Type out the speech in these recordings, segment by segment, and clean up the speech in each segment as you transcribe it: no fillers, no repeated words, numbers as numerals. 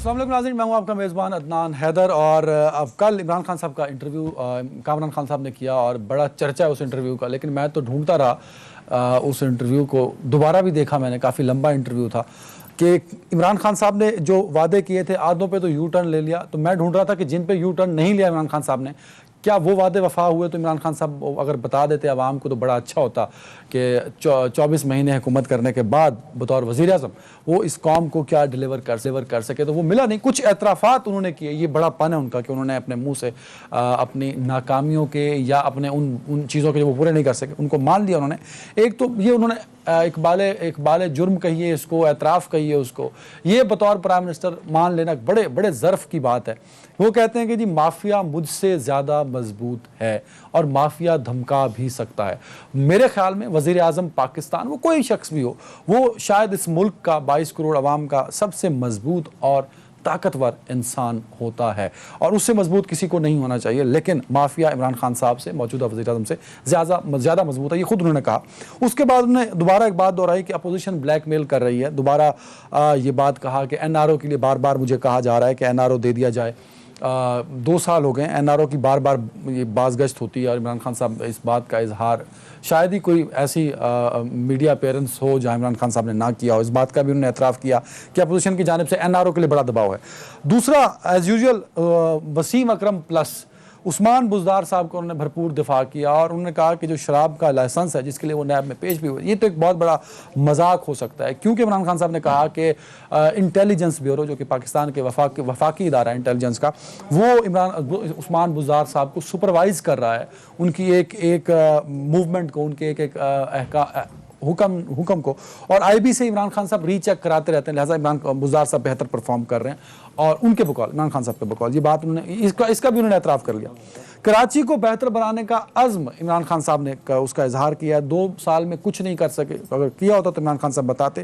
السلام علیکم ناظرین، میں ہوں آپ کا میزبان عدنان حیدر۔ اور اب کل عمران خان صاحب کا انٹرویو کامران خان صاحب نے کیا اور بڑا چرچا ہے اس انٹرویو کا، لیکن میں تو ڈھونڈتا رہا اس انٹرویو کو، دوبارہ بھی دیکھا میں نے، کافی لمبا انٹرویو تھا کہ عمران خان صاحب نے جو وعدے کیے تھے آدھوں پہ تو یو ٹرن لے لیا، تو میں ڈھونڈ رہا تھا کہ جن پہ یو ٹرن نہیں لیا عمران خان صاحب نے، کیا وہ وعدے وفا ہوئے؟ تو عمران خان صاحب اگر بتا دیتے عوام کو تو بڑا اچھا ہوتا کہ 24 مہینے حکومت کرنے کے بعد بطور وزیر اعظم وہ اس قوم کو کیا ڈیلیور کر سکے، تو وہ ملا نہیں۔ کچھ اعترافات انہوں نے کیے، یہ بڑا پن ہے ان کا کہ انہوں نے اپنے منہ سے اپنی ناکامیوں کے یا اپنے ان چیزوں کے جو وہ پورے نہیں کر سکے ان کو مان لیا انہوں نے۔ ایک تو یہ انہوں نے اقبال جرم کہیے اس کو، اعتراف کہیے اس کو، یہ بطور پرائم منسٹر مان لینا بڑے بڑے ظرف کی بات ہے۔ وہ کہتے ہیں کہ جی مافیا مجھ سے زیادہ مضبوط ہے اور مافیا دھمکا بھی سکتا ہے۔ میرے خیال میں وزیر اعظم پاکستان، وہ کوئی شخص بھی ہو، وہ شاید اس ملک کا 22 کروڑ عوام کا سب سے مضبوط اور طاقتور انسان ہوتا ہے، اور اس سے مضبوط کسی کو نہیں ہونا چاہیے، لیکن مافیا عمران خان صاحب سے، موجودہ وزیر اعظم سے زیادہ مضبوط ہے، یہ خود انہوں نے کہا۔ اس کے بعد انہوں نے دوبارہ ایک بات دہرائی کہ اپوزیشن بلیک میل کر رہی ہے، دوبارہ یہ بات کہا کہ این آر او کے لیے بار بار مجھے کہا جا رہا ہے کہ این آر او دے دیا جائے۔ 2 سال ہو گئے این آر او کی بار بار یہ باز گشت ہوتی ہے، اور عمران خان صاحب اس بات کا اظہار شاید ہی کوئی ایسی میڈیا اپیرنس ہو جہاں عمران خان صاحب نے نہ کیا ہو، اس بات کا بھی انہوں نے اعتراف کیا کہ اپوزیشن کی جانب سے این آر او کے لیے بڑا دباؤ ہے۔ دوسرا، ایز یوزول وسیم اکرم پلس عثمان بزدار صاحب کو انہوں نے بھرپور دفاع کیا، اور انہوں نے کہا کہ جو شراب کا لائسنس ہے جس کے لیے وہ نیب میں پیش بھی ہوئے، یہ تو ایک بہت بڑا مذاق ہو سکتا ہے، کیونکہ عمران خان صاحب نے کہا کہ انٹیلیجنس بیورو جو کہ پاکستان کے وفاقی ادارہ ہے انٹیلیجنس کا، وہ عثمان بزدار صاحب کو سپروائز کر رہا ہے، ان کی ایک موومنٹ کو، ان کے ایک حکم کو، اور آئی بی سے عمران خان صاحب ری چیک کراتے رہتے ہیں، لہٰذا عمران بزدار صاحب بہتر پرفارم کر رہے ہیں، اور ان کے بقول عمران خان صاحب کے بقول یہ بات انہوں نے اس کا بھی انہوں نے اعتراف کر لیا۔ کراچی کو بہتر بنانے کا عزم عمران خان صاحب نے اس کا اظہار کیا، 2 سال میں کچھ نہیں کر سکے، اگر کیا ہوتا تو عمران خان صاحب بتاتے۔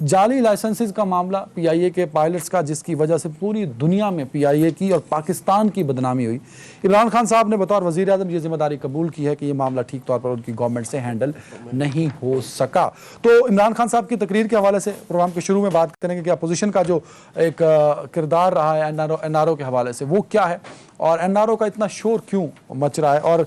جعلی لائسنسز کا معاملہ پی آئی اے کے پائلٹس کا، جس کی وجہ سے پوری دنیا میں پی آئی اے کی اور پاکستان کی بدنامی ہوئی، عمران خان صاحب نے بطور وزیر اعظم یہ ذمہ داری قبول کی ہے کہ یہ معاملہ ٹھیک طور پر ان کی گورنمنٹ سے ہینڈل نہیں ہو سکا۔ تو عمران خان صاحب کی تقریر کے حوالے سے پروگرام کے شروع میں بات کریں گے کہ اپوزیشن کا جو ایک کردار رہا ہے این آر او کے حوالے سے وہ کیا ہے، اور این آر او کا اتنا شور کیوں مچ رہا ہے، اور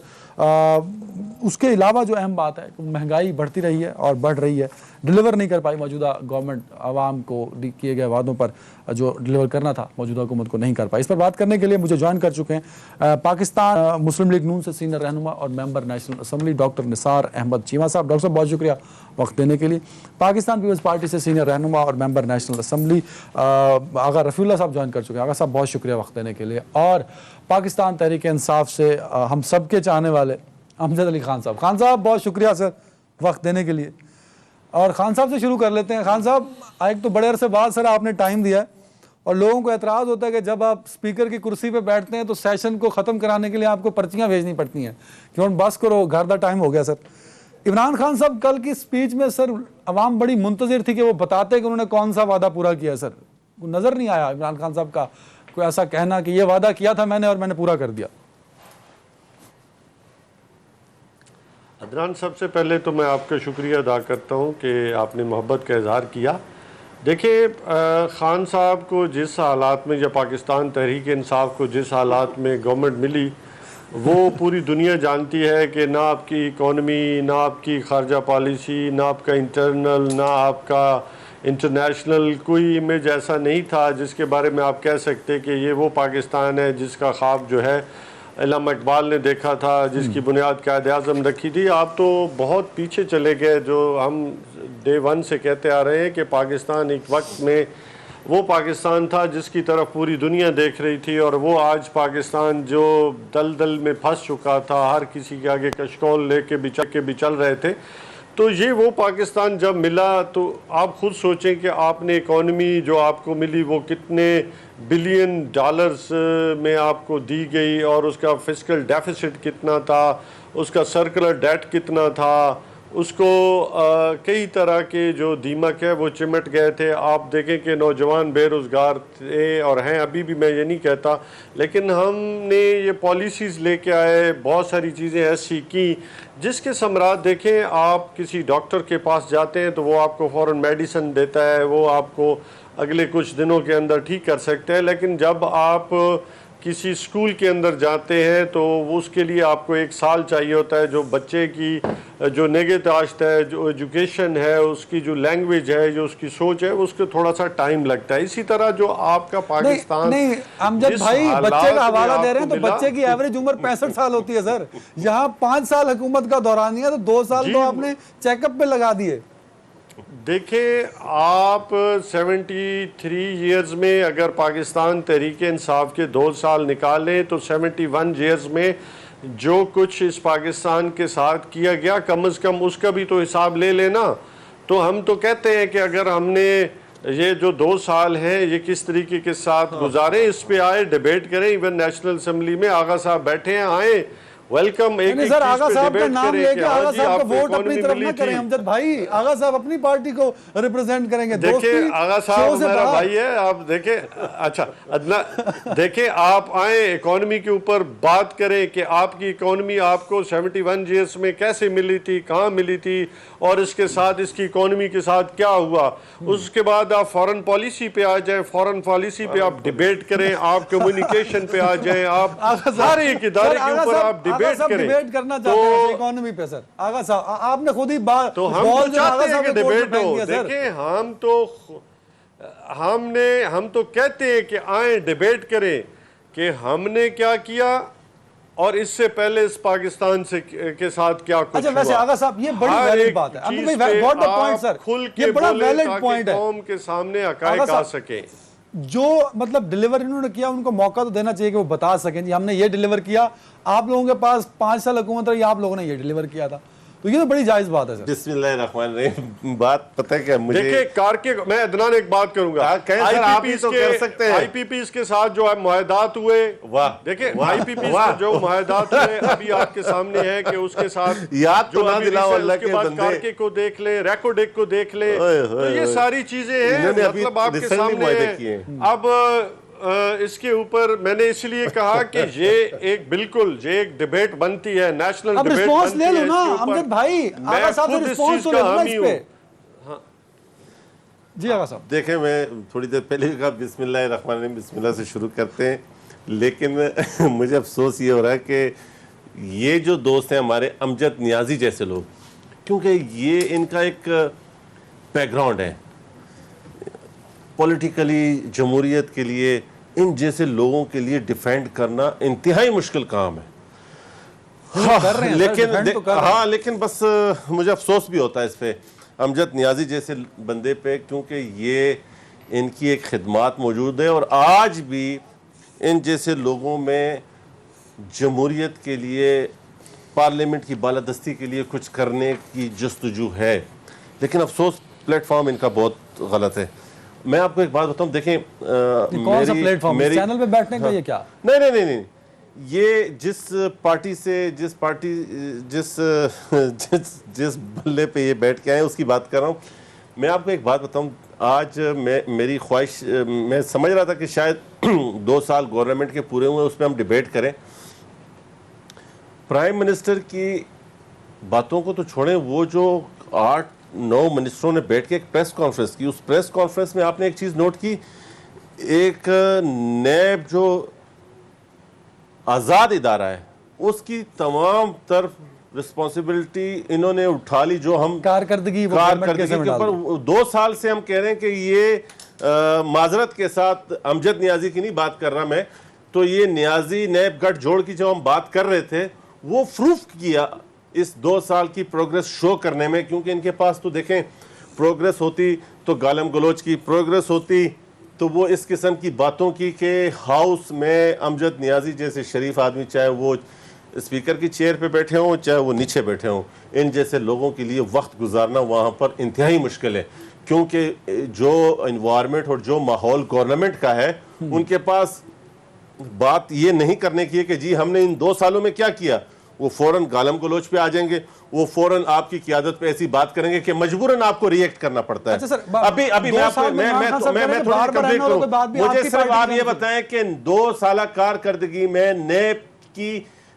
اس کے علاوہ جو اہم بات ہے کہ مہنگائی بڑھتی رہی ہے اور بڑھ رہی ہے، ڈیلیور نہیں کر پائی موجودہ گورنمنٹ، عوام کو کیے گئے وعدوں پر جو ڈیلیور کرنا تھا موجودہ حکومت کو نہیں کر پائی۔ اس پر بات کرنے کے لیے مجھے جوائن کر چکے ہیں پاکستان مسلم لیگ نون سے سینئر رہنما اور ممبر نیشنل اسمبلی ڈاکٹر نثار احمد چیمہ صاحب۔ ڈاکٹر صاحب بہت شکریہ وقت دینے کے لیے۔ پاکستان پیپلز پارٹی سے سینئر رہنما اور ممبر نیشنل اسمبلی آغا رفیع اللہ صاحب جوائن کر چکے ہیں۔ آغا صاحب بہت شکریہ وقت دینے کے لیے۔ اور پاکستان تحریک انصاف سے ہم سب کے چاہنے والے امجد علی خان صاحب۔ خان صاحب بہت شکریہ سر وقت دینے کے لیے۔ اور خان صاحب سے شروع کر لیتے ہیں۔ خان صاحب، ایک تو بڑے عرصے بعد سر آپ نے ٹائم دیا ہے، اور لوگوں کو اعتراض ہوتا ہے کہ جب آپ اسپیکر کی کرسی پہ بیٹھتے ہیں تو سیشن کو ختم کرانے کے لیے آپ کو پرچیاں بھیجنی پڑتی ہیں کہ ہم بس کرو، گھر دا ٹائم ہو گیا سر۔ عمران خان صاحب کل کی سپیچ میں سر عوام بڑی منتظر تھی کہ وہ بتاتے کہ انہوں نے کون سا وعدہ پورا کیا ہے سر، نظر نہیں آیا عمران خان صاحب کا کوئی ایسا کہنا کہ یہ وعدہ کیا تھا میں نے اور میں نے پورا کر دیا۔ عدنان، سب سے پہلے تو میں آپ کا شکریہ ادا کرتا ہوں کہ آپ نے محبت کا اظہار کیا۔ دیکھیں، خان صاحب کو جس حالات میں، یا پاکستان تحریک انصاف کو جس حالات میں گورنمنٹ ملی، وہ پوری دنیا جانتی ہے کہ نہ آپ کی اکانومی، نہ آپ کی خارجہ پالیسی، نہ آپ کا انٹرنل، نہ آپ کا انٹرنیشنل کوئی امیج ایسا نہیں تھا جس کے بارے میں آپ کہہ سکتے کہ یہ وہ پاکستان ہے جس کا خواب جو ہے علامہ اقبال نے دیکھا تھا، جس کی بنیاد قائد اعظم رکھی تھی۔ آپ تو بہت پیچھے چلے گئے، جو ہم ڈے 1 سے کہتے آ رہے ہیں کہ پاکستان ایک وقت میں وہ پاکستان تھا جس کی طرف پوری دنیا دیکھ رہی تھی، اور وہ آج پاکستان جو دلدل میں پھنس چکا تھا، ہر کسی کے آگے کشکول لے کے بھی چل رہے تھے، تو یہ وہ پاکستان جب ملا تو آپ خود سوچیں کہ آپ نے اکانومی جو آپ کو ملی وہ کتنے بلین ڈالرز میں آپ کو دی گئی، اور اس کا فسکل ڈیفیسٹ کتنا تھا، اس کا سرکولر ڈیٹ کتنا تھا، اس کو کئی طرح کے جو دیمک ہے وہ چمٹ گئے تھے۔ آپ دیکھیں کہ نوجوان بے روزگار تھے اور ہیں ابھی بھی، میں یہ نہیں کہتا، لیکن ہم نے یہ پالیسیز لے کے آئے، بہت ساری چیزیں ایسی کی جس کے ثمرات دیکھیں۔ آپ کسی ڈاکٹر کے پاس جاتے ہیں تو وہ آپ کو فوراً میڈیسن دیتا ہے، وہ آپ کو اگلے کچھ دنوں کے اندر ٹھیک کر سکتے ہیں، لیکن جب آپ کسی اسکول کے اندر جاتے ہیں تو اس کے لیے آپ کو 1 سال چاہیے ہوتا ہے. جو بچے کی جو نگہداشت ہے، جو ایجوکیشن ہے، اس کی جو لینگویج ہے، جو اس کی سوچ ہے، اس کو تھوڑا سا ٹائم لگتا ہے. اسی طرح جو آپ کا پاکستان نہیں امجد جس بھائی حالات بچے کا میں حوالہ آپ دے رہے کو ہیں تو ملا، بچے کی ایوریج عمر 65 سال ہوتی ہے سر. یہاں 5 سال حکومت کا دورانیہ ہے تو 2 سال تو آپ نے چیک اپ پہ لگا دیے. دیکھیں آپ 73 ایئرز میں اگر پاکستان تحریک انصاف کے 2 سال نکالیں تو 71 ایئرز میں جو کچھ اس پاکستان کے ساتھ کیا گیا کم از کم اس کا بھی تو حساب لے لینا. تو ہم تو کہتے ہیں کہ اگر ہم نے یہ جو 2 سال ہیں یہ کس طریقے کے ساتھ گزاریں، اس پہ آئے ڈیبیٹ کریں. ایون نیشنل اسمبلی میں آغا صاحب بیٹھے ہیں، آئیں ویلکم. ایک سر آغا چیز پہ صاحب کا ڈیبیٹ نام کریں لے کہ کے ہاں آغا جی صاحب آپ کا کو ووٹ اپنی اکانومی طرف ملی نہ کریں تھی. امجد بھائی. آغا صاحب اپنی پارٹی کو ریپرزینٹ کریں گے. دیکھیں آغا صاحب ہمارا بھائی ہے، آپ دیکھیں. اچھا دیکھیں آپ آئیں اکانومی کے اوپر بات کریں کہ آپ کی اکانومی آپ کو 71 ایئرس میں کیسے ملی تھی، کہاں ملی تھی، اور اس کے ساتھ اس کی اکانومی کے ساتھ کیا ہوا. اس کے بعد آپ فورن پالیسی پہ آ جائیں، فورن پالیسی پہ آپ ڈیبیٹ کریں، آپ کمیونیکیشن پہ آ جائیں، آپ ہر ایک ادارے کے اوپر آپ ڈیبیٹ کریں. کرنا چاہتے ہیں اکانومی پہ سر. آغا صاحب آپ نے خود ہی تو ہم تو چاہتے ہیں کہ ڈیبیٹ ہو. دیکھیں ہم تو کہتے ہیں کہ آئیں ڈیبیٹ کریں کہ ہم نے کیا کیا اور اس سے پہلے اس پاکستان کے ساتھ کیا کچھ ہوا. ویسے آغا صاحب یہ بڑی ویلڈ بات ہے. آپ کھل کے بولیں تاکہ قوم کے سامنے حقائق آ سکیں. جو مطلب ڈیلیور انہوں نے کیا ان کو موقع تو دینا چاہیے کہ وہ بتا سکیں جی ہم نے یہ ڈیلیور کیا. آپ لوگوں کے پاس 5 سال حکومت رہی، آپ لوگوں نے یہ ڈیلیور کیا تھا. تو یہ تو بڑی جائز بات ہے سر. بسم اللہ الرحمن الرحیم. بات پتہ ہے کہ مجھے دیکھیں میں عدنان ایک بات کروں گا. آئی پی پیز کے ساتھ جو معاہدات ہوئے، دیکھیں آئی پی پیز کے جو معاہدات ہوئے ابھی آپ کے سامنے ہے کہ اس کے ساتھ یاد تو نہ دلاؤ اللہ کے بعد بندے. کارکے کو دیکھ لیں، ریکوڈک کو دیکھ لیں. تو یہ ساری چیزیں ہیں مطلب آپ کے سامنے ہیں. اب اس کے اوپر میں نے اس لیے کہا کہ یہ ایک بالکل یہ ایک ڈیبیٹ بنتی ہے، نیشنل ڈیبیٹ بنتی ہے. اب رسپانس لے لو نا امجد بھائی. آغا صاحب سے رسپانس تو لے لو نا اس پہ. جی آغا صاحب دیکھیں میں تھوڑی دیر پہلے کہا بسم اللہ الرحمن الرحیم، بسم اللہ سے شروع کرتے ہیں. لیکن مجھے افسوس یہ ہو رہا ہے کہ یہ جو دوست ہیں ہمارے امجد نیازی جیسے لوگ، کیونکہ یہ ان کا ایک بیک گراؤنڈ ہے پولیٹیکلی، جمہوریت کے لیے ان جیسے لوگوں کے لیے ڈیفینڈ کرنا انتہائی مشکل کام ہے. لیکن بس مجھے افسوس بھی ہوتا ہے اس پہ امجد نیازی جیسے بندے پہ، کیونکہ یہ ان کی ایک خدمات موجود ہے اور آج بھی ان جیسے لوگوں میں جمہوریت کے لیے، پارلیمنٹ کی بالادستی کے لیے کچھ کرنے کی جستجو ہے. لیکن افسوس پلیٹ فارم ان کا بہت غلط ہے. میں آپ کو ایک بات بتاؤں، دیکھیں کون سا پلیٹ فارم چینل پہ بیٹھنے کا یہ کیا؟ نہیں یہ جس پارٹی سے جس بلے پہ یہ بیٹھ کے آئے اس کی بات کر رہا ہوں. میں آپ کو ایک بات بتاؤں، آج میری خواہش، میں سمجھ رہا تھا کہ شاید 2 سال گورنمنٹ کے پورے ہوئے اس پہ ہم ڈیبیٹ کریں. پرائم منسٹر کی باتوں کو تو چھوڑیں، وہ جو 8-9 منسٹروں نے بیٹھ کے ایک پریس کانفرنس کی، اس پریس کانفرنس میں آپ نے ایک چیز نوٹ کی، ایک نیب جو آزاد ادارہ ہے اس کی تمام طرف رسپانسبلٹی انہوں نے اٹھا لی، جو ہم کارکردگی کے اوپر 2 سال سے ہم کہہ رہے ہیں کہ یہ معذرت کے ساتھ امجد نیازی کی نہیں بات کر رہا میں، تو یہ نیازی نیب گٹھ جوڑ کی جو ہم بات کر رہے تھے وہ پروف کیا اس 2 سال کی پروگریس شو کرنے میں. کیونکہ ان کے پاس تو دیکھیں پروگریس ہوتی تو گالم گلوچ کی، پروگریس ہوتی تو وہ اس قسم کی باتوں کی کہ ہاؤس میں امجد نیازی جیسے شریف آدمی، چاہے وہ اسپیکر کی چیئر پہ بیٹھے ہوں چاہے وہ نیچے بیٹھے ہوں، ان جیسے لوگوں کے لیے وقت گزارنا وہاں پر انتہائی مشکل ہے. کیونکہ جو انوائرمنٹ اور جو ماحول گورنمنٹ کا ہے، ان کے پاس بات یہ نہیں کرنے کی ہے کہ جی ہم نے ان 2 سالوں میں کیا کیا. وہ فوراً گالم گلوچ پہ آ جائیں گے، وہ فوراً آپ کی قیادت پہ ایسی بات کریں گے کہ مجبوراً آپ کو ریئیکٹ کرنا پڑتا ہے. ابھی میں تھوڑا کمپلیٹ کروں، مجھے صرف آپ یہ بتائیں کہ 2 سالہ کارکردگی میں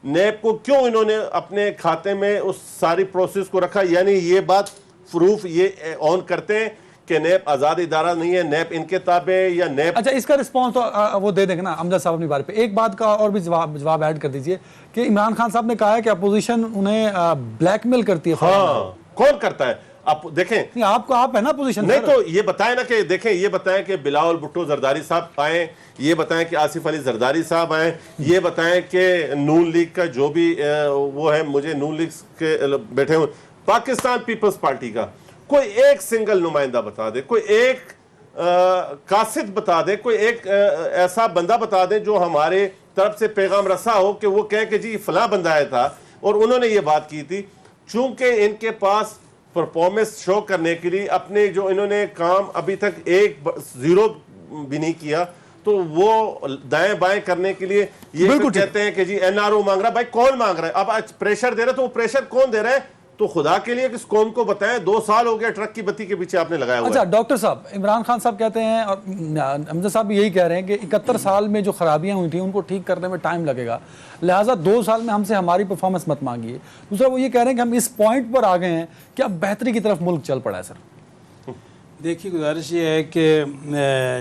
نیب کو کیوں انہوں نے اپنے کھاتے میں اس ساری پروسیس کو رکھا. یعنی یہ بات پروف یہ آن کرتے ہیں کہ کہ نیب آزاد ادارہ نہیں ہے, نیب ان کے تابع ہے یا نیب. اچھا اس کا رسپانس تو وہ دے دیں گے نا امجد صاحب اپنی بارے پہ. ایک بات کا اور بھی جواب ایڈ کر دیجئے کہ عمران خان صاحب نے کہا ہے کہ اپوزیشن انہیں بلیک میل کرتی ہے. ہاں کون کرتا ہے؟ آپ دیکھیں, نہیں آپ ہے نا اپوزیشن. نہیں تو یہ بتائیں نا کہ دیکھیں, یہ بتائیں کہ بلاول بھٹو زرداری صاحب آئیں, یہ بتائیں کہ آصف علی زرداری صاحب آئیں, یہ بتائیں کہ نون لیگ کا جو بھی وہ ہے, مجھے نون لیگ کے بیٹھے ہوئے, پاکستان پیپلز پارٹی کا کوئی ایک سنگل نمائندہ بتا دے, کوئی ایک قاصد بتا دے, کوئی ایک ایسا بندہ بتا دے جو ہمارے طرف سے پیغام رسا ہو کہ وہ کہے کہ جی فلاں بندہ آیا تھا اور انہوں نے یہ بات کی تھی. چونکہ ان کے پاس پرفارمنس شو کرنے کے لیے اپنے جو انہوں نے کام ابھی تک ایک زیرو بھی نہیں کیا, تو وہ دائیں بائیں کرنے کے لیے یہ کہتے ہیں کہ جی این آر او مانگ رہا. بھائی کون مانگ رہا ہے؟ اب پریشر دے رہا ہے, تو وہ پریشر کون دے رہا ہے؟ تو خدا کے لیے کس قوم کو بتائیں, 2 سال ہو گیا ٹرک کی بتی کے پیچھے آپ نے لگایا ہوا ہے. اچھا ڈاکٹر صاحب, عمران خان صاحب کہتے ہیں اور امجد صاحب بھی یہی کہہ رہے ہیں کہ 71 سال میں جو خرابیاں ہوئی تھیں ان کو ٹھیک کرنے میں ٹائم لگے گا, لہٰذا 2 سال میں ہم سے ہماری پرفارمنس مت مانگیے. دوسرا وہ یہ کہہ رہے ہیں کہ ہم اس پوائنٹ پر آ گئے ہیں کہ اب بہتری کی طرف ملک چل پڑا ہے. سر دیکھیے گزارش یہ ہے کہ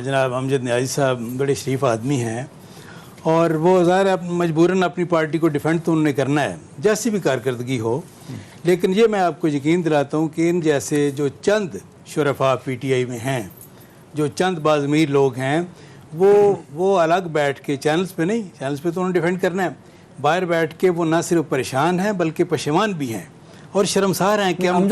جناب امجد نیازی صاحب بڑے شریف آدمی ہیں اور وہ ظاہر ہے مجبوراً اپنی پارٹی کو ڈیفینڈ تو انہوں نے کرنا ہے جیسی بھی کارکردگی ہو, لیکن یہ میں آپ کو یقین دلاتا ہوں کہ ان جیسے جو چند شرفاء پی ٹی آئی میں ہیں, جو چند بعض امیر لوگ ہیں, وہ الگ بیٹھ کے چینلز پہ نہیں, چینلز پہ تو انہوں نے ڈیفینڈ کرنا ہے, باہر بیٹھ کے وہ نہ صرف پریشان ہیں بلکہ پشیمان بھی ہیں اور شرمسار ہیں کہ ہم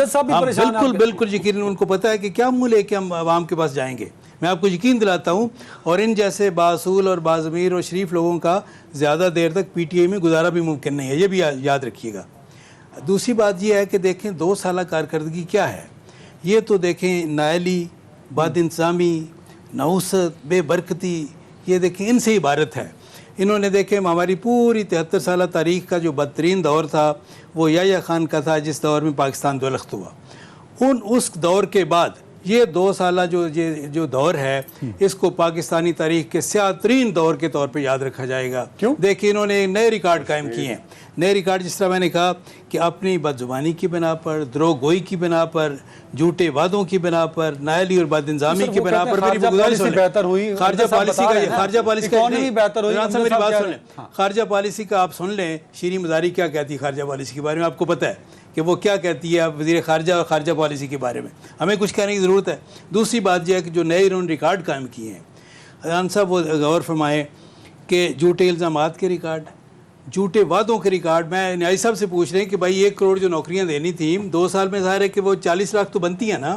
بالکل یقیناً ان کو پتہ ہے کہ کیا منہ لے کے ہم عوام کے پاس جائیں گے. میں آپ کو یقین دلاتا ہوں, اور ان جیسے باصول اور باضمیر اور شریف لوگوں کا زیادہ دیر تک پی ٹی آئی میں گزارا بھی ممکن نہیں ہے, یہ بھی یاد رکھیے گا. دوسری بات یہ ہے کہ دیکھیں 2 سالہ کارکردگی کیا ہے. یہ تو دیکھیں نائلی, بد انتظامی, نحوست, بے برکتی, یہ دیکھیں ان سے عبارت ہے. انہوں نے دیکھیں ہماری پوری 73 سالہ تاریخ کا جو بدترین دور تھا وہ یحییٰ خان کا تھا, جس دور میں پاکستان دو لخت ہوا. اس دور کے بعد یہ 2 سالہ جو دور ہے, اس کو پاکستانی تاریخ کے سیاہ ترین دور کے طور پہ یاد رکھا جائے گا. دیکھیں انہوں نے نئے ریکارڈ قائم کیے ہیں. نئے ریکارڈ جس طرح میں نے کہا کہ اپنی بدزبانی کی بنا پر, دروغ گوئی کی بنا پر, جھوٹے وعدوں کی بنا پر, نائلی اور بد انتظامی کی بنا پر, میری گزارش بہتر ہوئی خارجہ پالیسی کا آپ سن لیں. شیریں مزاری کیا کہتی ہے خارجہ پالیسی کے بارے میں, آپ کو پتہ ہے کہ وہ کیا کہتی ہے وزیر خارجہ اور خارجہ پالیسی کے بارے میں, ہمیں کچھ کہنے کی ضرورت ہے. دوسری بات یہ ہے کہ جو نئے انہوں نے ریکارڈ قائم کیے ہیں, حضران صاحب وہ غور فرمائیں کہ جھوٹے الزامات کے ریکارڈ, جھوٹے وعدوں کے ریکارڈ. میں نیازی صاحب سے پوچھ رہے ہیں کہ بھائی 1 کروڑ جو نوکریاں دینی تھیں 2 سال میں, ظاہر ہے کہ وہ 40 لاکھ تو بنتی ہیں نا,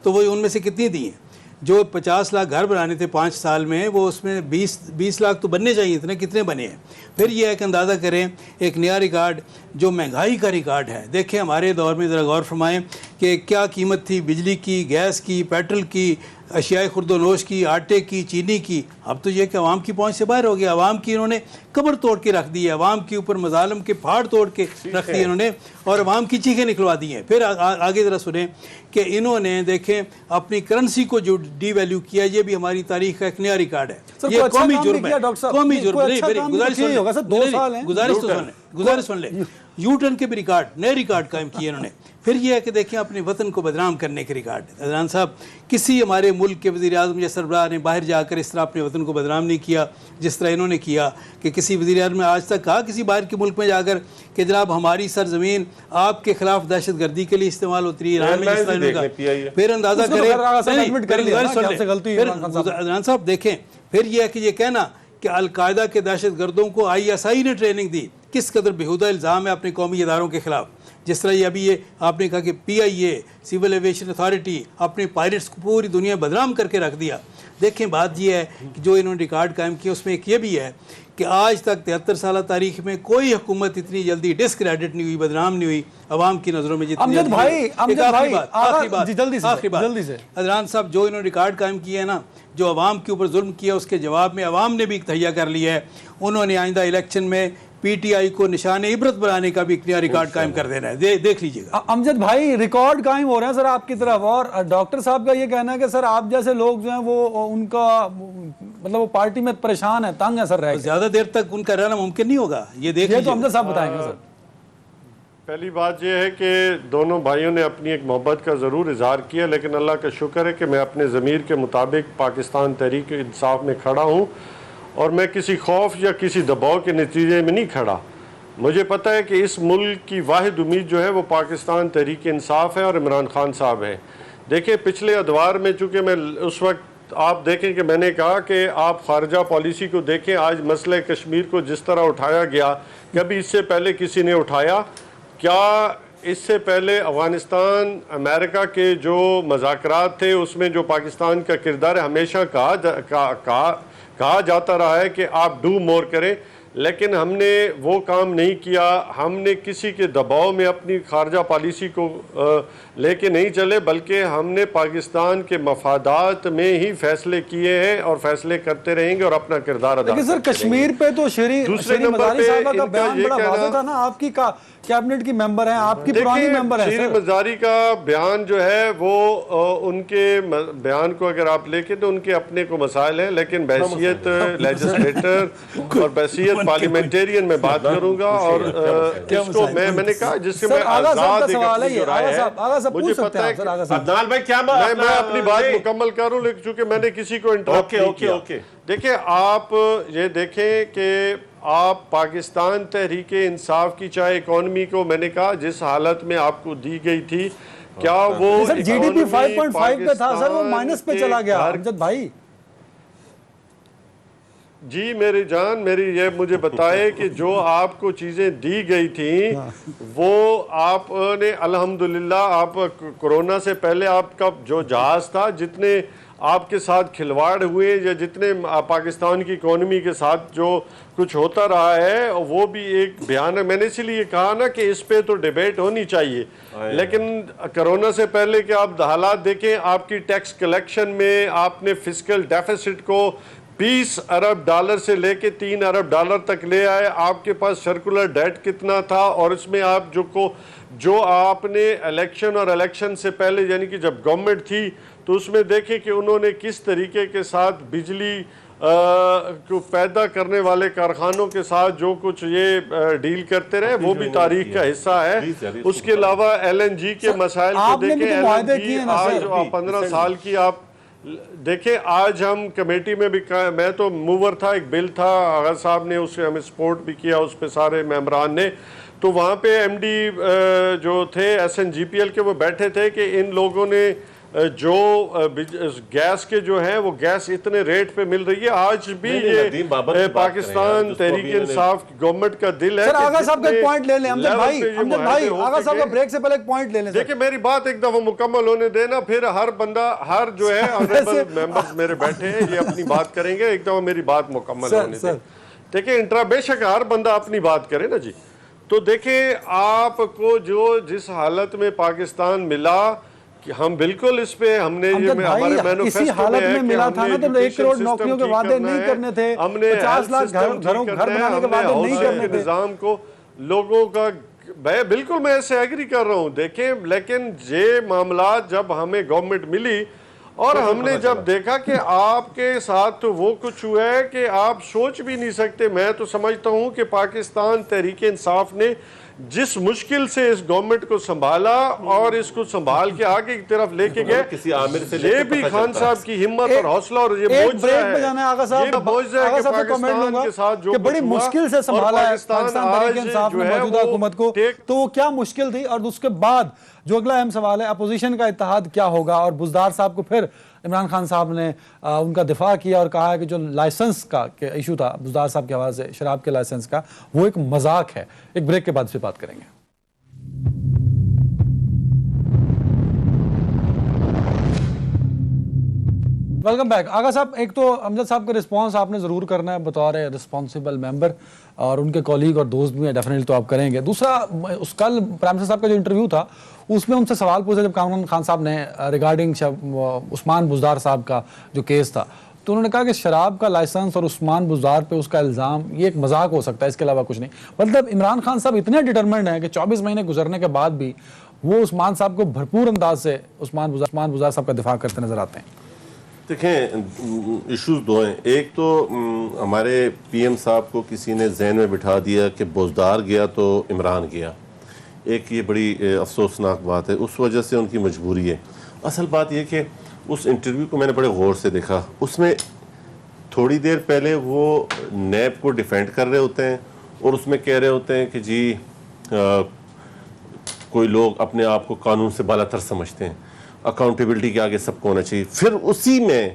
تو وہ ان میں سے کتنی دی ہیں؟ جو 50 لاکھ گھر بنانے تھے 5 سال میں, وہ اس میں 20 لاکھ تو بننے چاہیے, اتنے کتنے بنے ہیں؟ پھر یہ ہے کہ اندازہ کریں ایک نیا ریکارڈ جو مہنگائی کا ریکارڈ ہے. دیکھیں ہمارے دور میں ذرا غور فرمائیں کہ کیا قیمت تھی بجلی کی, گیس کی, پیٹرول کی, اشیاء خرد و نوش کی, آٹے کی, چینی کی. اب تو یہ کہ عوام کی پہنچ سے باہر ہو گیا. عوام کی انہوں نے قبر توڑ کے رکھ دی ہے, عوام کے اوپر مظالم کے پہاڑ توڑ کے رکھ دیے انہوں نے, اور عوام کی چیخیں نکلوا دی ہیں. پھر آگے ذرا سنیں کہ انہوں نے دیکھیں اپنی کرنسی کو جو ڈی ویلیو کیا, یہ بھی ہماری تاریخ کا ایک نیا ریکارڈ ہے. یہ قومی جرم ہے, قومی جرم نہیں. گزارش سن لیں. یو ٹرن کے بھی ریکارڈ, نئے ریکارڈ قائم کیے انہوں نے. پھر یہ ہے کہ دیکھیں اپنے وطن کو بدنام کرنے کے ریکارڈ. حضران صاحب, کسی ہمارے ملک کے وزیر اعظم یا سربراہ نے باہر جا کر اس طرح اپنے وطن کو بدنام نہیں کیا جس طرح انہوں نے کیا. کہ کسی وزیر اعظم نے آج تک کہا کسی باہر کے ملک میں جا کر کہ جناب ہماری سرزمین آپ کے خلاف دہشت گردی کے لیے استعمال ہوتی رہی. پھر اندازہ حضران صاحب دیکھیں, پھر یہ ہے کہ یہ کہنا کہ القاعدہ کے دہشت گردوں کو ISI نے ٹریننگ دی, کس قدر بےہودہ الزام ہے اپنے قومی اداروں کے خلاف. جس طرح یہ ابھی آپ نے کہا کہ PIA سول ایویشن اتھارٹی اپنے پائلٹس کو پوری دنیا بدنام کر کے رکھ دیا. دیکھیں بات یہ ہے کہ جو انہوں نے ریکارڈ قائم کیا اس میں ایک یہ بھی ہے کہ آج تک 73 سالہ تاریخ میں کوئی حکومت اتنی جلدی ڈسکریڈٹ نہیں ہوئی, بدنام نہیں ہوئی عوام کی نظروں میں جتنی. آخری بات حضران صاحب, جو انہوں نے ریکارڈ قائم کیا ہے نا, جو عوام کے اوپر ظلم کیا, اس کے جواب میں عوام نے بھی تہیا کر لیا ہے. انہوں نے آئندہ الیکشن میں پی ٹی آئی کو نشان عبرت بنانے کا بھی ایک نیا ریکارڈ قائم کر دینا ہے. دیکھ لیجئے گا. امجد بھائی ریکارڈ قائم ہو رہے ہیں سر آپ کی طرف, اور ڈاکٹر صاحب کا یہ کہنا ہے کہ سر آپ جیسے لوگ جو ہیں وہ ان کا مطلب وہ پارٹی میں پریشان ہے, تنگ ہے سر, رہ زیادہ دیر تک ان کا رہنا ممکن نہیں ہوگا. یہ دیکھ لیجئے. تو امجد صاحب بتائیں گے سر. پہلی بات یہ ہے کہ دونوں بھائیوں نے اپنی ایک محبت کا ضرور اظہار کیا، لیکن اللہ کا شکر ہے کہ میں اپنے ضمیر کے مطابق پاکستان تحریک انصاف میں کھڑا ہوں، اور میں کسی خوف یا کسی دباؤ کے نتیجے میں نہیں کھڑا۔ مجھے پتہ ہے کہ اس ملک کی واحد امید جو ہے وہ پاکستان تحریک انصاف ہے اور عمران خان صاحب ہیں۔ دیکھیں پچھلے ادوار میں، چونکہ میں اس وقت آپ دیکھیں کہ میں نے کہا کہ آپ خارجہ پالیسی کو دیکھیں، آج مسئلہ کشمیر کو جس طرح اٹھایا گیا، کبھی اس سے پہلے کسی نے اٹھایا؟ کیا اس سے پہلے افغانستان امریکہ کے جو مذاکرات تھے اس میں جو پاکستان کا کردار ہے، ہمیشہ کہا جاتا رہا ہے کہ آپ ڈو مور کریں، لیکن ہم نے وہ کام نہیں کیا۔ ہم نے کسی کے دباؤ میں اپنی خارجہ پالیسی کو لے کے نہیں چلے، بلکہ ہم نے پاکستان کے مفادات میں ہی فیصلے کیے ہیں اور فیصلے کرتے رہیں گے اور اپنا کردار ادا لیکن سر کشمیر پہ تو شیری مزاری صاحبہ کا بیان بڑا واضح تھا نا، آپ کی کیبنٹ کی ممبر ہیں، آپ کی پرانی ممبر ہیں۔ شیری مزاری کا بیان جو ہے وہ ان کے بیان کو اگر آپ لے کے تو ان کے اپنے کو مسائل ہیں، لیکن بحیثیت لیجسلیٹر اور بحیثیت پارلیمنٹیرین میں بات کروں گا، اور اس کو میں نے کہا جس سے میں آزاد ایک اپنی جو رائے ہے، مجھے پتہ ہے کہ عدنان بھائی کیا میں اپنی بات مکمل کروں، لیکن چونکہ میں نے کسی کو انٹرپٹ نہیں کیا۔ دیکھیں آپ یہ دیکھیں کہ آپ پاکستان تحریک انصاف کی چاہے اکانومی کو، میں نے کہا جس حالت میں آپ کو دی گئی تھی، کیا وہ سر جی ڈی پی 5.5 پہ تھا سر، وہ مائنس پہ چلا گیا امجد بھائی۔ جی میری جان، میری یہ مجھے بتائے کہ جو آپ کو چیزیں دی گئی تھیں وہ آپ نے الحمدللہ، آپ کورونا سے پہلے آپ کا جو جہاز تھا، جتنے آپ کے ساتھ کھلواڑ ہوئے یا جتنے پاکستان کی اکانومی کے ساتھ جو کچھ ہوتا رہا ہے، وہ بھی ایک بیان ہے۔ میں نے اسی لیے کہا نا کہ اس پہ تو ڈیبیٹ ہونی چاہیے، لیکن کرونا سے پہلے کہ آپ حالات دیکھیں، آپ کی ٹیکس کلیکشن میں آپ نے فسکل ڈیفیسٹ کو 20 ارب ڈالر سے لے کے 3 ارب ڈالر تک لے آئے۔ آپ کے پاس سرکولر ڈیٹ کتنا تھا، اور اس میں آپ جو آپ نے الیکشن اور الیکشن سے پہلے یعنی کہ جب گورنمنٹ تھی تو اس میں دیکھیں کہ انہوں نے کس طریقے کے ساتھ بجلی کو پیدا کرنے والے کارخانوں کے ساتھ جو کچھ یہ ڈیل کرتے رہے، وہ بھی تاریخ کا حصہ ہے۔ اس کے علاوہ ایل این جی کے مسائل کو دیکھیں، ایل این جی آج 15 سال کی آپ دیکھیں، آج ہم کمیٹی میں بھی، میں تو موور تھا، ایک بل تھا، آغا صاحب نے اسے ہمیں سپورٹ بھی کیا، اس پہ سارے ممبران نے، تو وہاں پہ ایم ڈی جو تھے S N G P L کے، وہ بیٹھے تھے کہ ان لوگوں نے جو گیس کے جو ہیں وہ گیس اتنے ریٹ پہ مل رہی ہے۔ آج بھی یہ پاکستان تحریک انصاف کی گورنمنٹ کا دل ہے۔ سر آغا صاحب کا ایک پوائنٹ لے لیں، امجد بھائی آغا صاحب کا بریک سے پہلے ایک پوائنٹ لے لیں۔ دیکھیں میری بات ایک دفعہ مکمل ہونے دینا، پھر ہر بندہ، ہر جو ہے آنریبل ممبرز میرے بیٹھے ہیں، یہ اپنی بات کریں گے، ایک دفعہ میری بات مکمل ہونے دیں۔ دیکھیں انٹرا بے شک ہر بندہ اپنی بات کرے نا جی۔ تو دیکھیں آپ کو جو جس حالت میں پاکستان ملا، کہ ہم بالکل اس پہ ہم نے ہمارے اسی حالت میں ملا تھا نا، تو 1 کروڑ نوکریوں کے وعدے نہیں کرنے تھے، 50 لاکھ گھر بنانے کے وعدے نہیں کرنے تھے، نظام کو لوگوں کا بالکل میں ایسے ایگری کر رہا ہوں۔ دیکھیں لیکن یہ معاملات جب ہمیں گورنمنٹ ملی اور ہم نے جب دیکھا کہ آپ کے ساتھ تو وہ کچھ ہوا ہے کہ آپ سوچ بھی نہیں سکتے۔ میں تو سمجھتا ہوں کہ پاکستان تحریک انصاف نے جس مشکل سے اس گورنمنٹ کو سنبھالا اور اس کو سنبھال کے آگے کی طرف لے کے گئے، یہ بھی خان صاحب کی ہمت اور حوصلہ اور یہ معجزہ ہے، یہ معجزہ ہے کہ پاکستان کے ساتھ جو کہ بڑی مشکل سے سنبھالا ہے پاکستان تحریک انصاف نے موجودہ حکومت کو، تو وہ کیا مشکل تھی، اور اس کے بعد جو اگلا اہم سوال ہے اپوزیشن کا اتحاد کیا ہوگا، اور بزدار صاحب کو پھر عمران خان صاحب نے ان کا دفاع کیا اور کہا ہے کہ جو لائسنس کا ایشو تھا بزدار صاحب کے حوالے سے، شراب کے لائسنس کا، وہ ایک مذاق ہے۔ ایک بریک کے بعد سے بات کریں گے۔ Welcome back. آغا صاحب، ایک تو امجد صاحب کا رسپانس آپ نے ضرور کرنا ہے بطور رسپانسیبل ممبر، اور ان کے کولیگ اور دوست بھی ہیں، ڈیفینیٹلی تو آپ کریں گے۔ دوسرا، اس کل پرائم منسٹر صاحب کا جو انٹرویو تھا اس میں ان سے سوال پوچھا جب کامران خان صاحب نے ریگارڈنگ عثمان بزدار صاحب کا جو کیس تھا، تو انہوں نے کہا کہ شراب کا لائسنس اور عثمان بزدار پہ اس کا الزام یہ ایک مذاق ہو سکتا ہے، اس کے علاوہ کچھ نہیں۔ مطلب عمران خان صاحب اتنے ڈٹرمنڈ ہیں کہ 24 مہینے گزرنے کے بعد بھی وہ عثمان صاحب کو بھرپور انداز سے عثمان بزدار صاحب کا دفاع کرتے نظر آتے ہیں۔ دیکھیں ایشوز دو ہیں، ایک تو ہمارے پی ایم صاحب کو کسی نے ذہن میں بٹھا دیا کہ بزدار گیا تو عمران گیا، ایک یہ بڑی افسوسناک بات ہے، اس وجہ سے ان کی مجبوری ہے۔ اصل بات یہ کہ اس انٹرویو کو میں نے بڑے غور سے دیکھا، اس میں تھوڑی دیر پہلے وہ نیب کو ڈیفینڈ کر رہے ہوتے ہیں اور اس میں کہہ رہے ہوتے ہیں کہ جی کوئی لوگ اپنے آپ کو قانون سے بالا تر سمجھتے ہیں، اکاؤنٹیبلٹی کے آگے سب کو ہونا چاہیے، پھر اسی میں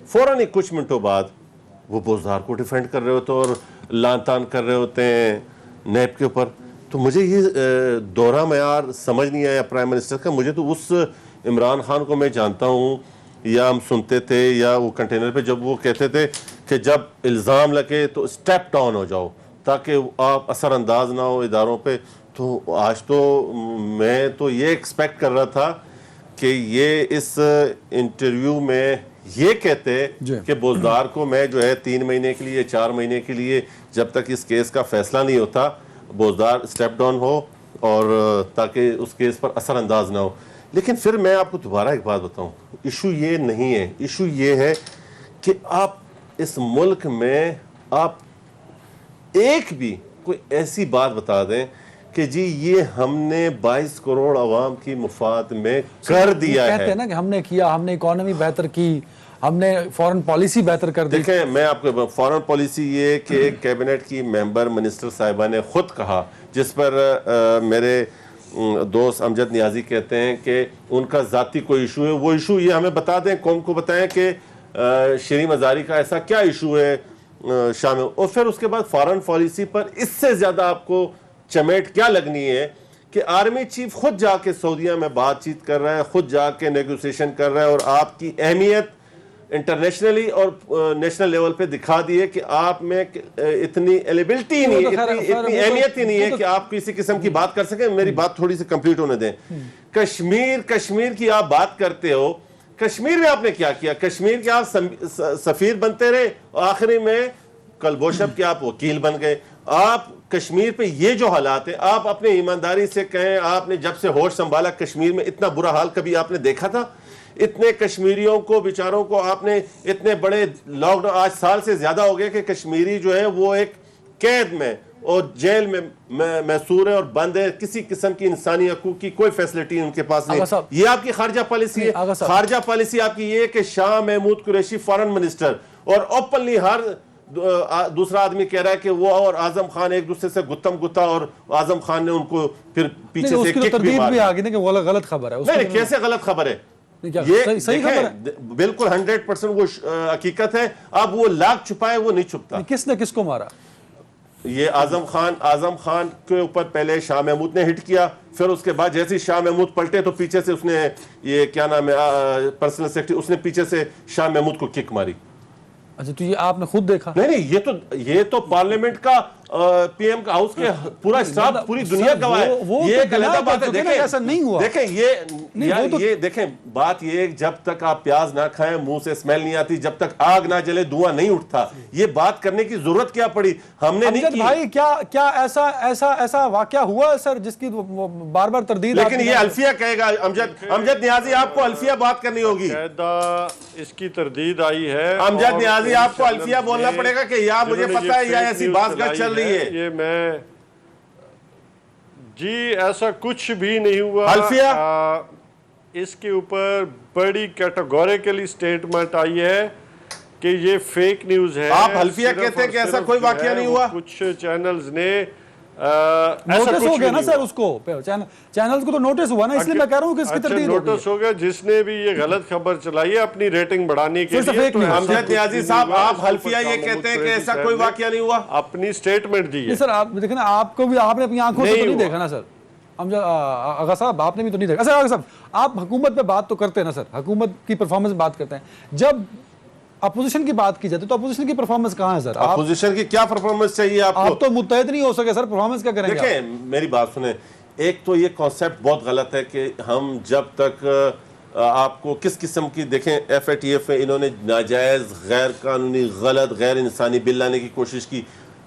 فوراً ہی کچھ منٹوں بعد وہ بوزدار کو ڈیفینڈ کر رہے ہوتے ہیں اور لان تان کر رہے ہوتے ہیں نیب کے اوپر۔ تو مجھے یہ دورہ معیار سمجھ نہیں آیا پرائم منسٹر کا۔ مجھے تو اس عمران خان کو میں جانتا ہوں، یا ہم سنتے تھے یا وہ کنٹینر پہ جب وہ کہتے تھے کہ جب الزام لگے تو اسٹیپ ڈاؤن ہو جاؤ تاکہ آپ اثر انداز نہ ہو اداروں پہ، تو آج تو میں تو یہ ایکسپیکٹ کر رہا تھا کہ یہ اس انٹرویو میں یہ کہتے کہ بوزدار کو میں جو ہے 3 مہینے کے لیے 4 مہینے کے لیے جب تک اس کیس کا فیصلہ نہیں ہوتا بوزدار اسٹیپ ڈاؤن ہو اور تاکہ اس کیس پر اثر انداز نہ ہو۔ لیکن پھر میں آپ کو دوبارہ ایک بات بتاؤں، ایشو یہ نہیں ہے، ایشو یہ ہے کہ آپ اس ملک میں آپ ایک بھی کوئی ایسی بات بتا دیں کہ جی یہ ہم نے 22 کروڑ عوام کی مفاد میں کر دیا ہے۔ کہتے ہیں نا کہ ہم نے کیا، ہم نے اکانومی بہتر کی، ہم نے فورن پالیسی بہتر کر دی۔ دیکھیں میں آپ کو فورن پالیسی یہ کہ کیبنٹ کی ممبر منسٹر صاحبہ نے خود کہا، جس پر میرے دوست امجد نیازی کہتے ہیں کہ ان کا ذاتی کوئی ایشو ہے، وہ ایشو یہ ہمیں بتا دیں، قوم کو بتائیں کہ شیریں مزاری کا ایسا کیا ایشو ہے شامل، اور پھر اس کے بعد فارن پالیسی پر اس سے زیادہ آپ کو چمیٹ کیا لگنی ہے کہ آرمی چیف خود جا کے سعودیہ میں بات چیت کر رہا ہے، خود جا کے نیگوسیشن کر رہا ہے، اور آپ کی اہمیت انٹرنیشنلی اور نیشنل لیول پہ دکھا دیے کہ آپ میں اتنی ایلیبلٹی ہی نہیں ہے، اتنی اہمیت ہی نہیں ہے کہ آپ کسی قسم کی بات کر سکیں۔ میری بات تھوڑی سی کمپلیٹ ہونے دیں۔ کشمیر کی آپ بات کرتے ہو، کشمیر میں آپ نے کیا کیا؟ کشمیر کے آپ سفیر بنتے رہے، آخری میں کلبوشب کے آپ وکیل بن گئے۔ آپ کشمیر پہ یہ جو حالات ہیں، آپ اپنے ایمانداری سے کہیں، آپ نے جب سے ہوش سنبھالا کشمیر میں اتنا برا حال کبھی آپ نے دیکھا تھا؟ اتنے کشمیریوں کو بیچاروں کو آپ نے اتنے بڑے لاک ڈاؤن، آج سال سے زیادہ ہو گئے کہ کشمیری جو ہے وہ ایک قید میں اور جیل میں محصور ہے اور بند ہے، کسی قسم کی انسانی حقوق کی کوئی فیسلٹی ان کے پاس نہیں۔ یہ آپ کی خارجہ پالیسی ہے۔ خارجہ پالیسی آپ کی یہ کہ شاہ محمود قریشی فارن منسٹر، اور اوپنلی ہر دوسرا آدمی کہہ رہا ہے کہ وہ اور اعظم خان ایک دوسرے سے گتم گتا، اور اعظم خان نے ان کو پھر پیچھے سے کک بھی مار آ گئی نا کہ وہ غلط خبر ہے۔ نہیں، کیسے غلط خبر ہے؟ یہ صحیح خبر ہے، بالکل 100% وہ حقیقت ہے۔ اب وہ لاکھ چھپائے وہ نہیں چھپتا۔ کس نے کس کو مارا؟ یہ اعظم خان کے اوپر پہلے شاہ محمود نے ہٹ کیا، پھر اس کے بعد جیسے شاہ محمود پلٹے تو پیچھے سے اس نے یہ کیا نام ہے پرسنل سیکرٹری، اس نے پیچھے سے شاہ محمود کو کک ماری۔ اچھا، تو یہ آپ نے خود دیکھا؟ نہیں، یہ تو پارلیمنٹ کا پی ایم کا ہاؤس کے پورا اسٹاف پوری دنیا گواہ ہے۔ یہ ایک علیحدہ بات ہے۔ دیکھیں بات یہ، جب تک آپ پیاز نہ کھائیں منہ سے اسمیل نہیں آتی، جب تک آگ نہ جلے دھواں نہیں اٹھتا۔ یہ بات کرنے کی ضرورت کیا پڑی؟ ہم نے نہیں کی۔ بھائی کیا ایسا واقعہ ہوا ہے سر جس کی بار بار تردید؟ لیکن یہ الفیہ کہے گا امجد نیازی، آپ کو الفیہ بات کرنی ہوگی۔ اس کی تردید آئی ہے، امجد نیازی آپ کو الفیہ بولنا پڑے گا کہ یا مجھے پتا ہے یا ایسی بات گھر چل رہی ہے۔ یہ میں جی ایسا کچھ بھی نہیں ہوا۔ الفیہ اس کے اوپر بڑی کیٹیگوریکلی سٹیٹمنٹ آئی ہے کہ یہ فیک نیوز ہے۔ آپ حلفیہ کہتے ہیں کہ ایسا کوئی واقعہ نہیں ہوا؟ کچھ چینلز نے نوٹس ہو گیا نا سر، اس کو چینلز کو تو نوٹس ہوا نا، اس لیے میں کہہ رہا ہوں کہ اس کی تردید ہو گئی۔ نوٹس ہو گیا، جس نے بھی یہ غلط خبر چلائی ہے اپنی ریٹنگ بڑھانے کے لیے۔ امجد نیازی صاحب، آپ حلفیہ یہ کہتے ہیں کہ ایسا کوئی واقعہ نہیں ہوا؟ اپنی سٹیٹمنٹ دی ہے سر۔ آپ دیکھیں نا، آپ کو بھی آپ نے اپنی آنکھوں سے تو نہیں دیکھا نا سر آغا صاحب، آپ نے بھی تو نہیں دیکھا۔ سر آغا صاحب، آپ حکومت پہ بات تو کرتے ہیں نا سر، حکومت کی پرفارمنس بات کرتے ہیں، جب اپوزیشن کی بات کی جاتی تو اپوزیشن کی پرفارمنس کہاں ہے سر؟ اپوزیشن کی کیا پرفارمنس چاہیے آپ کو؟ آپ تو متحد نہیں ہو سکے سر، پرفارمنس کیا کریں گے؟ دیکھیں میری بات سنیں، ایک تو یہ کانسیپٹ بہت غلط ہے کہ ہم جب تک آپ کو کس قسم کی، دیکھیں ایف اے ٹی ایف میں انہوں نے ناجائز، غیر قانونی، غلط، غیر انسانی بل لانے کی کوشش کی۔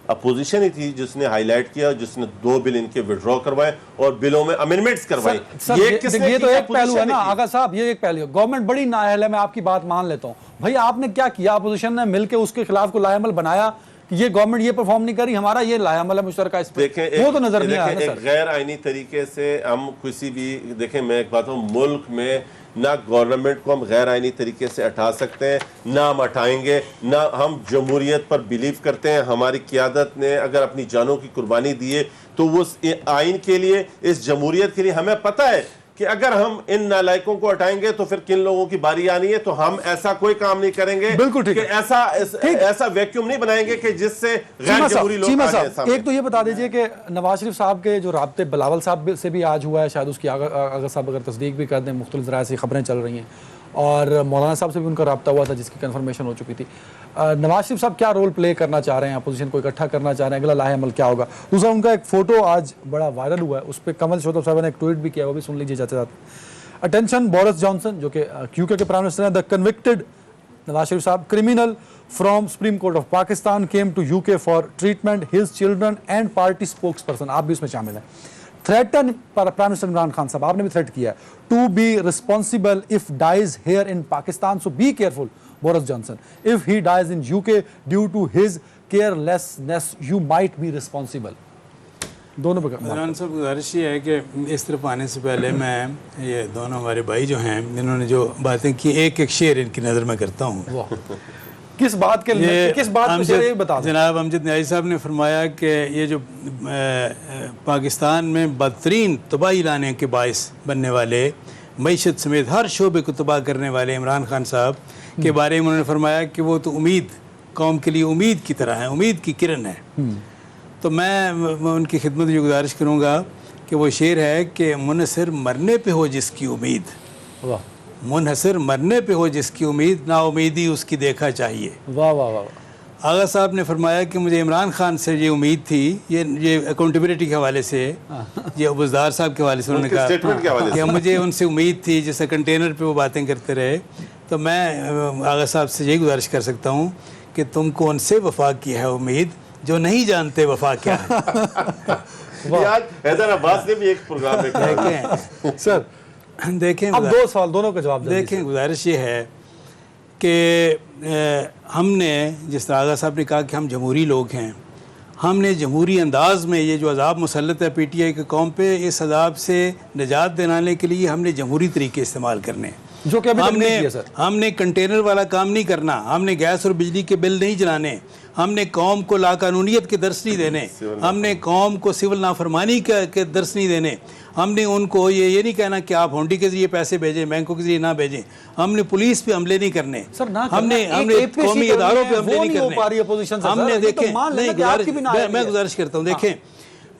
اپوزیشن ہی تھی جس نے ہائی لائٹ کیا، جس نے 2 بل ان کے وڈرا کروائے اور بلوں میں امینڈمنٹس کروائے۔ یہ تو ایک پہلو ہے نا آغا صاحب، یہ ایک پہلو ہے۔ گورنمنٹ بڑی نااہل ہے، میں آپ کی بات مان لیتا ہوں۔ بھائی آپ نے کیا کیا؟ اپوزیشن نے مل کے اس کے خلاف کو لا عمل بنایا، کہ یہ گورنمنٹ یہ پرفارم نہیں کر رہی, ہمارا یہ لایا عمل ہے مشترکہ اس پہ, وہ تو نظر نہیں آیا نا ایک سر. غیر آئینی طریقے سے ہم کسی بھی, دیکھیں میں ایک بات ہوں, ملک میں نہ گورنمنٹ کو ہم غیر آئینی طریقے سے ہٹا سکتے ہیں, نہ ہم ہٹائیں گے, نہ ہم جمہوریت پر بلیو کرتے ہیں. ہماری قیادت نے اگر اپنی جانوں کی قربانی دی ہے تو وہ آئین کے لیے, اس جمہوریت کے لیے, ہمیں پتہ ہے کہ اگر ہم ان نالائکوں کو ہٹائیں گے تو پھر کن لوگوں کی باری آنی ہے, تو ہم ایسا کوئی کام نہیں کریں گے کہ ایسا ویکیوم نہیں بنائیں گے کہ جس سے غیر جمہوری لوگ آ جائیں سامنے. ایک تو یہ بتا دیجئے کہ نواز شریف صاحب کے جو رابطے بلاول صاحب سے بھی آج ہوا ہے, شاید اس کی اگر صاحب اگر تصدیق بھی کر دیں, مختلف ذرائع سے خبریں چل رہی ہیں, اور مولانا صاحب سے بھی ان کا رابطہ ہوا تھا جس کی کنفرمیشن ہو چکی تھی. نواز شریف صاحب کیا رول پلے کرنا چاہ رہے ہیں, اپوزیشن کو اکٹھا کرنا چاہ رہے ہیں, اگلا لاہ عمل کیا ہوگا؟ دوسرا ان کا ایک فوٹو آج بڑا وائرل ہوا ہے, اس پہ کمل شوتب صاحب نے ایک ٹویٹ بھی کیا, وہ بھی سن لیجیے چاچا صاحب. اٹینشن بورس جانسن جو کہ کیو کے پرائم منسٹر ہیں, دا کنوکٹڈ نواز شریف صاحب criminal from Supreme Court of Pakistan came to UK for treatment, his children and party spokesperson, آپ بھی اس میں شامل ہیں. Threaten Prime Minister Imran Khan صاحب, آپ نے بھی threat کیا ہے, to be responsible if dies here in Pakistan, so be careful Boris Johnson, if he dies in UK due to his carelessness you might be responsible. دونوں پہ عمران صاحب گزارش یہ ہے کہ اس طرف آنے سے پہلے میں یہ دونوں ہمارے بھائی جو ہیں انہوں نے جو باتیں کی, ایک ایک شعر ان کی نظر میں کرتا ہوں. کس بات کے لیے, کس بات پہ شعر بتا دیں. جناب امجد نیازی صاحب نے فرمایا کہ یہ جو پاکستان میں بدترین تباہی لانے کے باعث بننے والے, معیشت سمیت ہر شعبے کو تباہ کرنے والے عمران خان صاحب کے بارے میں انہوں نے فرمایا کہ وہ تو امید, قوم کے لیے امید کی طرح ہے, امید کی کرن ہے. تو میں ان کی خدمت یہ گزارش کروں گا کہ وہ شعر ہے کہ منحصر مرنے پہ ہو جس کی امید, منحصر مرنے پہ ہو جس کی امید, نا امیدی اس کی دیکھا چاہیے. واہ واہ واہ. آغا صاحب نے فرمایا کہ مجھے عمران خان سے یہ امید تھی, یہ اکاؤنٹیبلٹی کے حوالے سے, یہ ابوزدار صاحب کے حوالے سے انہوں نے کہا کہ مجھے ان سے امید تھی, جیسے کنٹینر پہ وہ باتیں کرتے رہے. تو میں آغا صاحب سے یہی گزارش کر سکتا ہوں کہ تم کو ان سے وفا کی ہے امید جو نہیں جانتے وفا کیا ہے. حیدر عباس نے بھی ایک پروگرام میں دیکھیں سر, دیکھیں اب دو سوال دونوں کا جواب دیکھیں. گزارش یہ ہے کہ ہم نے, جس طرح آغا صاحب نے کہا کہ ہم جمہوری لوگ ہیں, ہم نے جمہوری انداز میں یہ جو عذاب مسلط ہے پی ٹی آئی کے قوم پہ, اس عذاب سے نجات دلانے کے لیے ہم نے جمہوری طریقے استعمال کرنے, جو کہ ہم نے کنٹینر والا کام نہیں کرنا, ہم نے گیس اور بجلی کے بل نہیں جلانے, ہم نے قوم کو لاقانونیت کے درس نہیں دینے, ہم نے قوم کو سول نافرمانی کے درس نہیں دینے, ہم نے ان کو یہ نہیں کہنا کہ آپ ہونڈی کے ذریعے پیسے بھیجیں, بینکوں کے ذریعے نہ بھیجیں, ہم نے پولیس پہ حملے نہیں کرنے, ہم نے قومی اداروں پہ حملے نہیں کرنے. ہم نے دیکھیں, میں گزارش کرتا ہوں, دیکھیں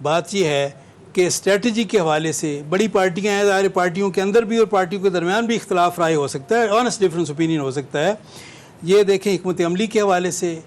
بات یہ ہے کہ اسٹریٹجی کے حوالے سے بڑی پارٹیاں ہیں, ظاہر پارٹیوں کے اندر بھی اور پارٹیوں کے درمیان بھی اختلاف رائے ہو سکتا ہے, آنیسٹ ڈفرینس اوپینین ہو سکتا ہے. یہ دیکھیں حکمت عملی کے حوالے سے,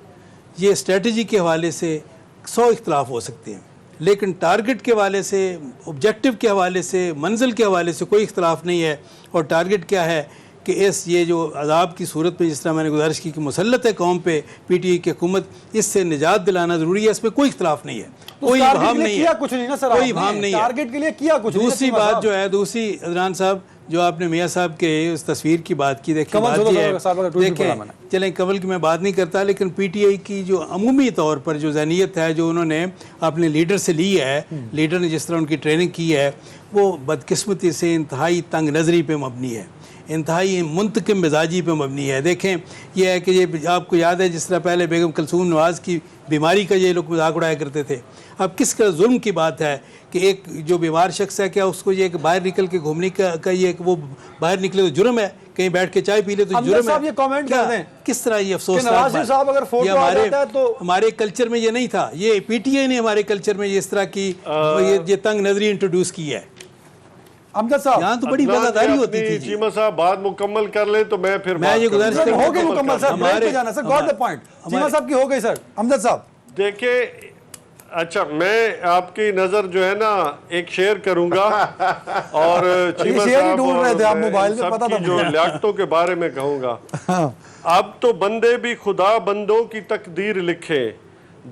یہ اسٹریٹجی کے حوالے سے 100 اختلاف ہو سکتے ہیں, لیکن ٹارگٹ کے حوالے سے, آبجیکٹو کے حوالے سے, منزل کے حوالے سے کوئی اختلاف نہیں ہے. اور ٹارگٹ کیا ہے کہ یہ جو عذاب کی صورت میں, جس طرح میں نے گزارش کی کہ مسلط ہے قوم پہ پی ٹی آئی کی حکومت, اس سے نجات دلانا ضروری ہے, اس میں کوئی اختلاف نہیں ہے, کوئی ابہام نہیں ہے, کوئی ابہام نہیں ہے. ٹارگٹ کے لیے کیا کچھ نہیں. دوسری بات جو ہے, دوسری عدنان صاحب جو آپ نے میاں صاحب کے اس تصویر کی بات کی, دیکھیں چلیں کمل کی میں بات نہیں کرتا, لیکن پی ٹی آئی کی جو عمومی طور پر جو ذہنیت ہے جو انہوں نے اپنے لیڈر سے لی ہے, لیڈر نے جس طرح ان کی ٹریننگ کی ہے, وہ بدقسمتی سے انتہائی تنگ نظری پہ مبنی ہے, انتہائی منتقم مزاجی پہ مبنی ہے. دیکھیں یہ ہے کہ یہ آپ کو یاد ہے جس طرح پہلے بیگم کلثوم نواز کی بیماری کا یہ لوگ مذاق اڑایا کرتے تھے, اب کس کا ظلم کی بات ہے کہ ایک جو بیمار شخص ہے, کیا اس کو یہ کہ باہر نکل کے گھومنے کا یہ کہ وہ باہر نکلے تو جرم ہے, کہیں بیٹھ کے چائے پی لے تو جرم ہے. یہ کمنٹ کر دیں کس طرح یہ افسوس ہمارے کلچر میں یہ نہیں تھا, یہ پی ٹی آئی نے ہمارے کلچر میں اس طرح کی یہ تنگ نظری انٹروڈیوس کی ہے. امجد صاحب یہاں تو بڑی وفاداری ہوتی تھی. چیمہ صاحب بات مکمل کر لیں تو میں پھر یہ گزارش ہو گئی مکمل سر, بریک پہ جانا سر, گاٹ دا پوائنٹ. چیمہ صاحب کی ہو گئی سر. امجد صاحب دیکھیں, اچھا میں آپ کی نظر جو ہے نا ایک شیئر کروں گا, اور چیمہ صاحب اور سب کی جو لیاقتوں کے بارے میں کہوں گا. اب تو بندے بھی خدا بندوں کی تقدیر لکھے,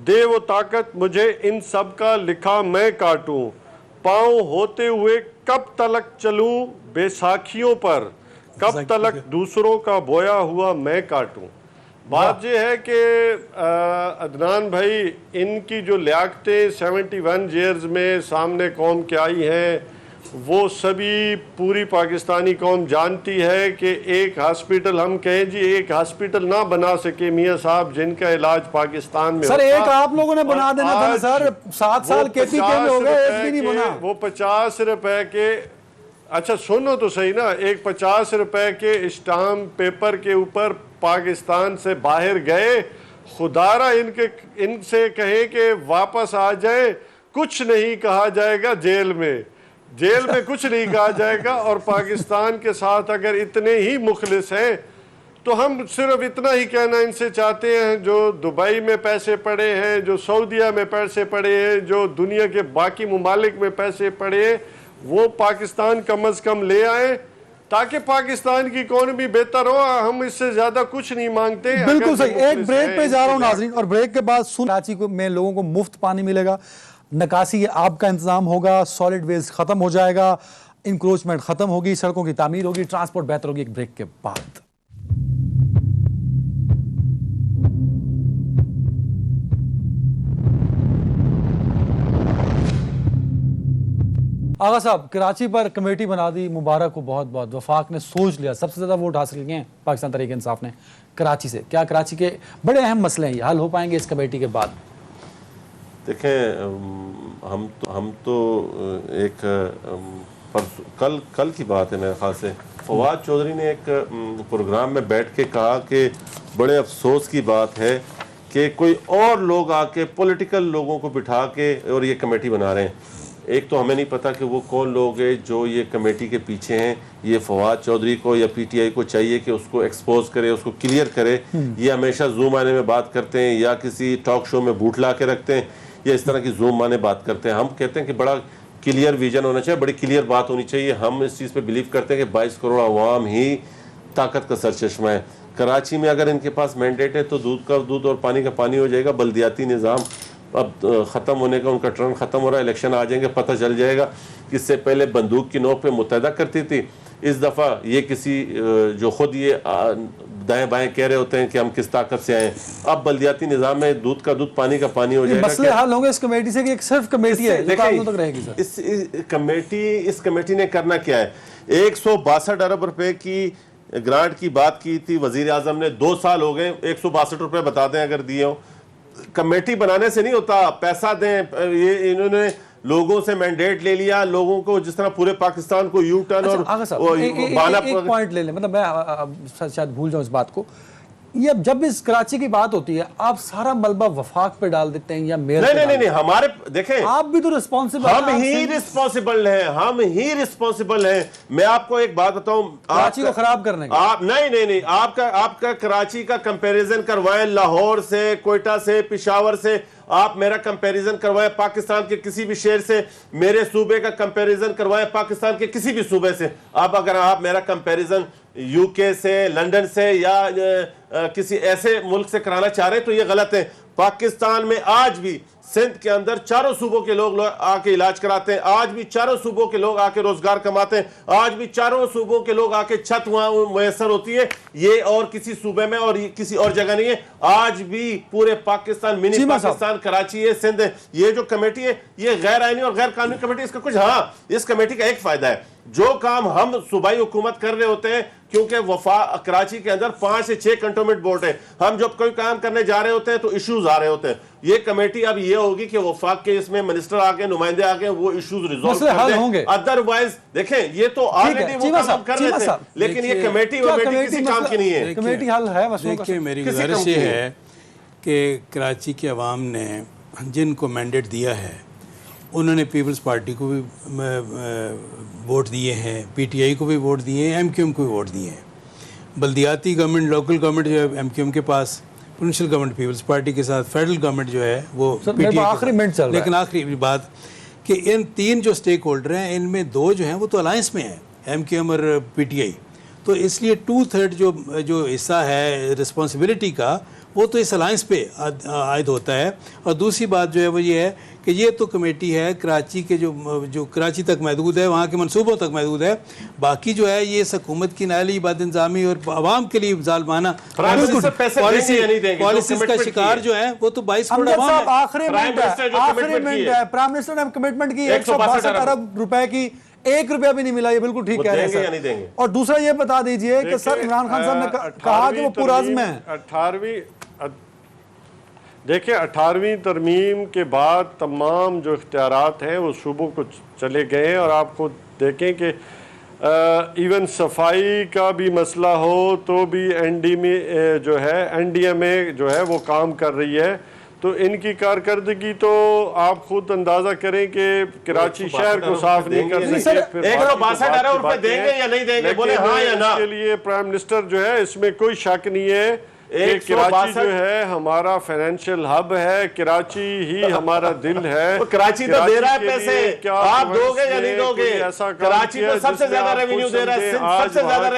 دے وہ طاقت مجھے ان سب کا لکھا میں کاٹوں, پاؤں ہوتے ہوئے کب تلک چلوں بے ساکھیوں پر, کب تلک دوسروں کا بویا ہوا میں کاٹوں. بات یہ ہے کہ عدنان بھائی ان کی جو لیاقتیں 71 ایئرز میں سامنے قوم کے آئی ہیں وہ سبھی پوری پاکستانی قوم جانتی ہے کہ ایک ہاسپٹل ہم کہیں جی ایک ہاسپٹل نہ بنا سکے میاں صاحب جن کا علاج پاکستان میں سر ایک آپ لوگوں نے بنا دینا تھا سر 7 سال کے پی کے میں ہو گئے ایک بھی نہیں بنا وہ 50 روپے کے اچھا سنو تو صحیح نا ایک 50 روپے کے اسٹامپ پیپر کے اوپر پاکستان سے باہر گئے خدارہ ان سے کہیں کہ واپس آ جائیں کچھ نہیں کہا جائے گا جیل میں کچھ نہیں کہا جائے گا اور پاکستان کے ساتھ اگر اتنے ہی مخلص ہیں تو ہم صرف اتنا ہی کہنا ان سے چاہتے ہیں جو دبئی میں پیسے پڑے ہیں جو سعودیہ میں پیسے پڑے ہیں جو دنیا کے باقی ممالک میں پیسے پڑے ہیں وہ پاکستان کم از کم لے آئیں تاکہ پاکستان کی اکانومی بہتر ہو ہم اس سے زیادہ کچھ نہیں مانگتے بالکل صحیح ایک بریک پہ جا رہا ہوں ناظرین اور بریک کے بعد کراچی میں لوگوں کو مفت پانی ملے گا نکاسی آب کا انتظام ہوگا سالڈ ویسٹ ختم ہو جائے گا انکروچمنٹ ختم ہوگی سڑکوں کی تعمیر ہوگی ٹرانسپورٹ بہتر ہوگی ایک بریک کے بعد آغا صاحب کراچی پر کمیٹی بنا دی مبارک کو بہت بہت وفاق نے سوچ لیا سب سے زیادہ ووٹ حاصل کیے ہیں پاکستان تحریک انصاف نے کراچی سے کیا کراچی کے بڑے اہم مسئلے ہیں یہ حل ہو پائیں گے اس کمیٹی کے بعد دیکھیں ہم تو ایک کل کی بات ہے میرے خیال سے فواد چودھری نے ایک پروگرام میں بیٹھ کے کہا کہ بڑے افسوس کی بات ہے کہ کوئی اور لوگ آ کے پولیٹیکل لوگوں کو بٹھا کے اور یہ کمیٹی بنا رہے ہیں ایک تو ہمیں نہیں پتا کہ وہ کون لوگ ہیں جو یہ کمیٹی کے پیچھے ہیں یہ فواد چودھری کو یا پی ٹی آئی کو چاہیے کہ اس کو ایکسپوز کرے اس کو کلیئر کرے یہ ہمیشہ زوم آنے میں بات کرتے ہیں یا کسی ٹاک شو میں بوٹ لا کے رکھتے ہیں یا اس طرح کی زوم آنے بات کرتے ہیں ہم کہتے ہیں کہ بڑا کلیئر ویژن ہونا چاہیے بڑی کلیئر بات ہونی چاہیے ہم اس چیز پہ بلیو کرتے ہیں کہ 22 کروڑ عوام ہی طاقت کا سرچشمہ ہے کراچی میں اگر ان کے پاس مینڈیٹ ہے تو دودھ کا دودھ اور پانی کا پانی ہو جائے گا بلدیاتی نظام اب ختم ہونے کا ان کا ٹرن ختم ہو رہا ہے الیکشن آ جائیں گے پتہ چل جائے گا اس سے پہلے بندوق کی نوک پہ متحدہ کرتی تھی اس دفعہ یہ کسی جو خود یہ دائیں بائیں کہہ رہے ہوتے ہیں کہ ہم کس طاقت سے آئیں اب بلدیاتی نظام میں دودھ کا دودھ پانی کا پانی ہو جائے گا مسئلے حل ہوں گے اس کمیٹی سے کہ ایک صرف کمیٹی ہے جو کاموں تک رہے گی سر اس کمیٹی نے کرنا کیا ہے 162 ارب روپے کی گرانٹ کی بات کی تھی وزیر اعظم نے 2 سال ہو گئے 162 روپے بتا دیں اگر دیے ہوں کمیٹی بنانے سے نہیں ہوتا پیسہ دیں یہ انہوں نے لوگوں سے مینڈیٹ لے لیا لوگوں کو جس طرح پورے پاکستان کو یو ٹرن اور ایک پوائنٹ لے لیں مطلب میں شاید بھول جاؤں اس بات کو یہ جب اس کراچی کی بات ہوتی ہے آپ سارا ملبہ وفاق پہ ڈال دیتے ہیں یا میئر نہیں ہمارے دیکھیں آپ بھی تو رسپانسبل ہم ہی رسپانسبل ہیں میں آپ کو ایک بات بتاؤں کراچی کو خراب کرنے کا نہیں آپ کا کراچی کا کمپیریزن کروائیں لاہور سے کوئٹہ سے پشاور سے آپ میرا کمپیریزن کروائیں پاکستان کے کسی بھی شہر سے میرے صوبے کا کمپیریزن کروائیں پاکستان کے کسی بھی صوبے سے اگر آپ میرا کمپیریزن یو کے سے لنڈن سے یا کسی ایسے ملک سے کرانا چاہ رہے ہیں تو یہ غلط ہے پاکستان میں آج بھی سندھ کے اندر چاروں صوبوں کے لوگ آ کے علاج کراتے ہیں آج بھی چاروں صوبوں کے لوگ آ کے روزگار کماتے ہیں آج بھی چاروں صوبوں کے لوگ آ کے چھت وہاں میسر ہوتی ہے یہ اور کسی صوبے میں اور کسی اور جگہ نہیں ہے آج بھی پورے پاکستان منی پاکستان کراچی ہے سندھ ہے یہ جو کمیٹی ہے یہ غیر آئینی اور غیر قانونی کمیٹی اس کا کچھ اس کمیٹی کا ایک فائدہ ہے جو کام ہم صوبائی حکومت کر رہے ہوتے ہیں کیونکہ کراچی کے اندر 5 سے 6 کنٹونمنٹ بورڈ ہے ہم جب کوئی کام کرنے جا رہے ہوتے ہیں تو ایشوز آ رہے ہوتے ہیں یہ کمیٹی اب یہ ہوگی کہ وفاق کے اس میں منسٹر آگے نمائندے آگے وہ ایشوز ریزالو کر دیں ادروائز دیکھیں یہ تو آلریڈی وہ کام کر رہے تھے لیکن یہ کمیٹی کسی کام کی نہیں ہے کمیٹی حل ہے دیکھیں میری گزارش یہ ہے کہ کراچی کے عوام نے جن کو مینڈیٹ دیا ہے انہوں نے پیپلز پارٹی کو بھی ووٹ دیے ہیں پی ٹی آئی کو بھی ووٹ دیے ہیں ایم کیو ایم کو بھی ووٹ دیے ہیں بلدیاتی گورنمنٹ لوکل گورنمنٹ جو ہے ایم کیو ایم کے پاس پروونشل گورنمنٹ پیپلز پارٹی کے ساتھ فیڈرل گورنمنٹ جو ہے وہ پی ٹی آئی لیکن آخری بات کہ ان 3 جو سٹیک ہولڈر ہیں ان میں 2 جو ہیں وہ تو الائنس میں ہیں ایم کیو ایم اور پی ٹی آئی تو اس لیے 2/3 جو حصہ ہے رسپانسبلٹی کا وہ تو اس الائنس پہ عائد ہوتا ہے. اور دوسری بات جو ہے وہ یہ ہے کہ یہ تو کمیٹی ہے کراچی کے جو کراچی تک محدود ہے, وہاں کے منصوبوں تک محدود ہے. باقی جو ہے یہ حکومت کی نااہلی بد انتظامی اور عوام کے لیے ظالمانہ پالیسیز کا شکار جو ہے وہ تو 22 کروڑ عوام ہے. آخری منٹ ہے, پرائم منسٹر نے کمٹمنٹ کی 162 ارب روپے کی, 1 روپیہ بھی نہیں ملا. یہ بالکل ٹھیک کہہ رہے ہیں سر. اور دوسرا یہ بتا دیجئے کہ سر عمران خان صاحب نے کہا کہ وہ پرعزم ہیں. دیکھیں 18ویں ترمیم کے بعد تمام جو اختیارات ہیں وہ صوبوں کو چلے گئے ہیں, اور آپ خود دیکھیں کہ ایون صفائی کا بھی مسئلہ ہو تو بھی این ڈی ایم اے جو ہے وہ کام کر رہی ہے. تو ان کی کارکردگی تو آپ خود اندازہ کریں کہ کراچی شہر کو صاف نہیں کر سکتے. 162 ارب روپے دیں گے یا نہیں دیں گے, بولے ہاں یا نا. اس کے لیے پرائم منسٹر جو ہے اس میں کوئی شک نہیں ہے کہ کراچی جو ہے ہمارا فائنینشیل ہب ہے, کراچی ہی ہمارا دل ہے. کراچی تو دے رہا ہے پیسے, آپ دو گے یا نہیں دو گے. کراچی تو سب سے زیادہ ریونیو دے رہا ہے, سب سے زیادہ